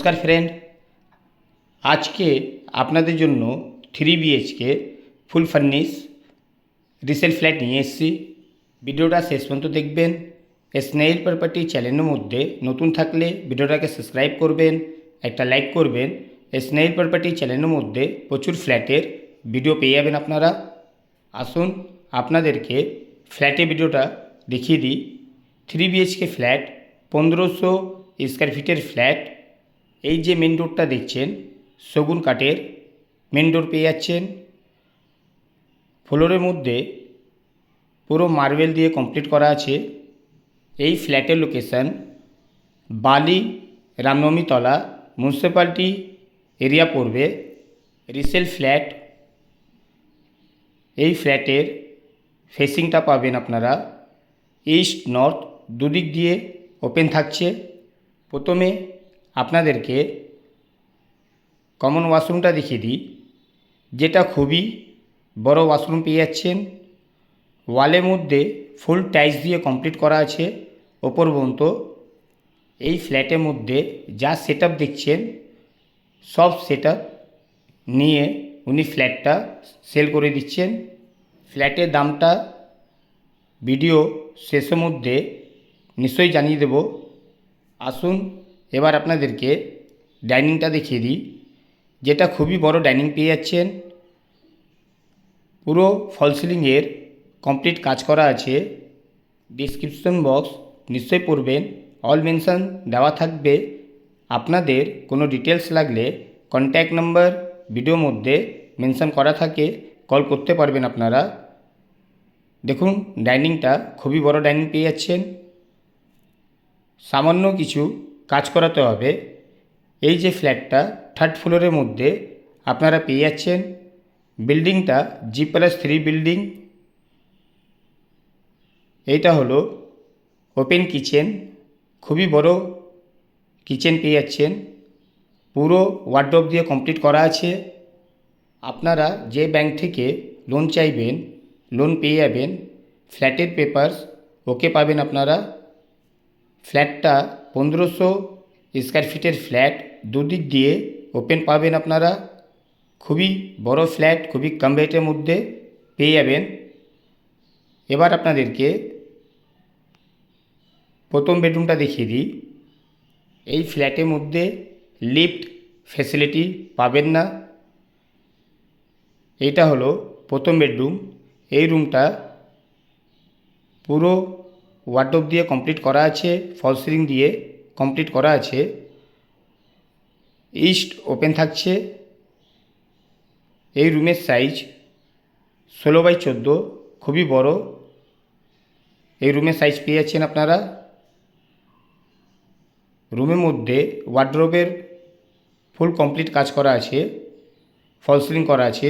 নমস্কার ফ্রেন্ড, আজকে আপনাদের জন্য 3 বিএইচকে ফুল ফার্নিশ রিসেল ফ্ল্যাট নিয়ে এসেছি। ভিডিওটা শেষ পর্যন্ত দেখবেন। স্নেইল প্রপার্টি চ্যানেলের মধ্যে নতুন থাকলে ভিডিওটাকে সাবস্ক্রাইব করবেন, একটা লাইক করবেন। স্নেইল প্রপার্টি চ্যানেলের মধ্যে প্রচুর ফ্ল্যাটের ভিডিও পেয়ে যাবেন আপনারা। আসুন আপনাদেরকে ফ্ল্যাটের ভিডিওটা দেখিয়ে দিই। 3 বিএইচকে ফ্ল্যাট, 1500 স্কোয়ার ফিটের ফ্ল্যাট। এই যে মেন ডোরটা দেখছেন, সেগুন কাঠের মেন ডোর পেয়ে যাচ্ছেন। ফ্লোরের মধ্যে পুরো মার্বেল দিয়ে কমপ্লিট করা আছে। এই ফ্ল্যাটের location Bally Ramnabamitala municipality area পড়বে। Resale flat. এই ফ্ল্যাটের ফেসিংটা পাবেন আপনারা ইস্ট নর্থ দুদিক দিয়ে ওপেন থাকছে। প্রথমে আপনাদেরকে কমন ওয়াশরুমটা দেখিয়ে দিই, যেটা খুবই বড় ওয়াশরুম পেয়ে যাচ্ছেন। ওয়ালের মধ্যে ফুল টাইলস দিয়ে কমপ্লিট করা আছে ওপর পর্যন্ত। এই ফ্ল্যাটের মধ্যে যা সেটআপ দেখছেন, সব সেটআপ নিয়ে উনি ফ্ল্যাটটা সেল করে দিচ্ছেন। ফ্ল্যাটের দামটা ভিডিও শেষের মধ্যে নিশ্চয়ই জানিয়ে দেব। আসুন এবার আপনাদেরকে ডাইনিংটা দেখিয়ে দিই, যেটা খুবই বড় ডাইনিং পেয়ে যাচ্ছেন। পুরো ফল সিলিংয়ের কমপ্লিট কাজ করা আছে। ডিসক্রিপশন বক্স নিশ্চয়ই পড়বেন, অল মেনশন দেওয়া থাকবে। আপনাদের কোনো ডিটেলস লাগলে কন্ট্যাক্ট নাম্বার ভিডিওর মধ্যে মেনশন করা থাকে, কল করতে পারবেন আপনারা। দেখুন ডাইনিংটা খুবই বড় ডাইনিং পেয়ে যাচ্ছেন। সামান্য কিছু কাজ করাতে হবে। এই যে ফ্ল্যাটটা 3rd ফ্লোরের মধ্যে আপনারা পেয়ে যাচ্ছেন। বিল্ডিংটা G+3 বিল্ডিং। এইটা হলো ওপেন কিচেন, খুবই বড় কিচেন পেয়ে যাচ্ছেন। পুরো ওয়ার্ডরোব দিয়ে কমপ্লিট করা আছে। আপনারা যে ব্যাংক থেকে লোন চাইবেন, লোন পেয়ে যাবেন। ফ্ল্যাটের পেপারস ওকে পাবেন আপনারা। ফ্ল্যাটটা 1500 স্কোয়ার ফিটের ফ্ল্যাট, দুদিক দিয়ে ওপেন পাবেন আপনারা। খুবই বড় ফ্ল্যাট, খুবই কম রেটের মধ্যে পেয়ে যাবেন। এবার আপনাদেরকে প্রথম বেডরুমটা দেখিয়ে দিই। এই ফ্ল্যাটের মধ্যে লিফট ফ্যাসিলিটি পাবেন না। এইটা হলো প্রথম বেডরুম। এই রুমটা পুরো ওয়ার্ডরোব দিয়ে কমপ্লিট করা আছে, ফল সিলিং দিয়ে কমপ্লিট করা আছে। ইস্ট ওপেন থাকছে। এই রুমের সাইজ 16x14, খুবই বড়। এই রুমের সাইজ পেয়ে যাচ্ছেন আপনারা। রুমের মধ্যে ওয়ার্ডরোবের ফুল কমপ্লিট কাজ করা আছে, ফল সিলিং করা আছে।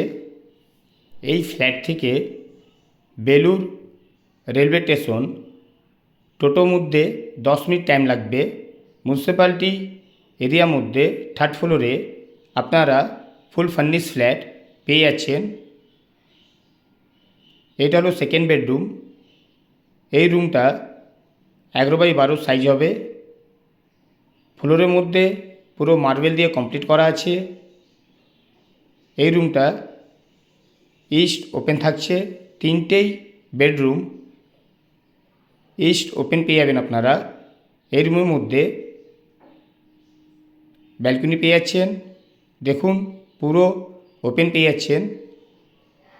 এই ফ্ল্যাট থেকে বেলুর রেলওয়ে স্টেশন টোটোর মধ্যে 10 মিনিট টাইম লাগবে। মিউনিসিপ্যালিটি এরিয়ার মধ্যে 3rd ফ্লোরে আপনারা ফুল ফার্নিশ ফ্ল্যাট পেয়ে যাচ্ছেন। এটা হলো সেকেন্ড বেডরুম। এই রুমটা 11x12 সাইজ হবে। ফ্লোরের মধ্যে পুরো মার্বেল দিয়ে কমপ্লিট করা আছে। এই রুমটা ইস্ট ওপেন থাকছে। 3টেই বেডরুম ইস্ট ওপেন পেয়ে যাবেন আপনারা। এই রুমের মধ্যে ব্যালকনি পেয়ে যাচ্ছেন। দেখুন পুরো ওপেন পেয়ে যাচ্ছেন।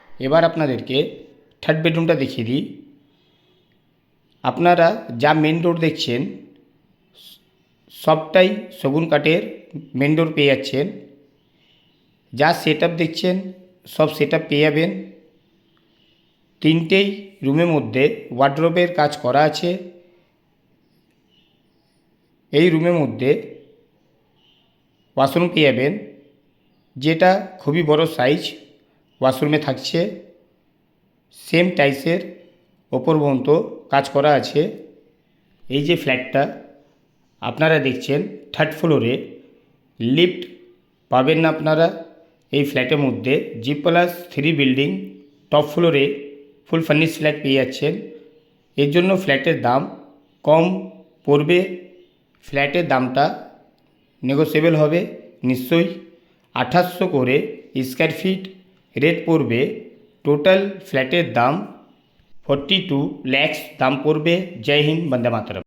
এবার আপনাদেরকে 3rd বেডরুমটা দেখিয়ে দিই। আপনারা যা মেন ডোর দেখছেন, সবটাই সেগুন কাঠের মেন ডোর পেয়ে যাচ্ছেন। যা সেটআপ দেখছেন, সব সেটআপ পেয়ে যাবেন। 3টেই রুমের মধ্যে ওয়ার্ডরোবের কাজ করা আছে। এই রুমের মধ্যে ওয়াশরুম পেয়ে যাবেন, যেটা খুবই বড় সাইজ ওয়াশরুমে থাকছে। সেম টাইলসের ওপর পর্যন্ত কাজ করা আছে। এই যে ফ্ল্যাটটা আপনারা দেখছেন 3rd ফ্লোরে, লিফট পাবেন না আপনারা। এই ফ্ল্যাটের মধ্যে G+3 বিল্ডিং, টপ ফ্লোরে ফুল ফার্নিশ ফ্ল্যাট পেয়ে যাচ্ছেন। এর জন্য ফ্ল্যাটের দাম কম পড়বে। ফ্ল্যাটের দামটা নেগোসিয়েবল হবে নিশ্চয়ই। 2800 করে স্কোয়ার ফিট, রেট পড়বে। টোটাল ফ্ল্যাটের দাম 42 lakhs দাম পড়বে। জয় হিন্দ, বন্দে মাতরম।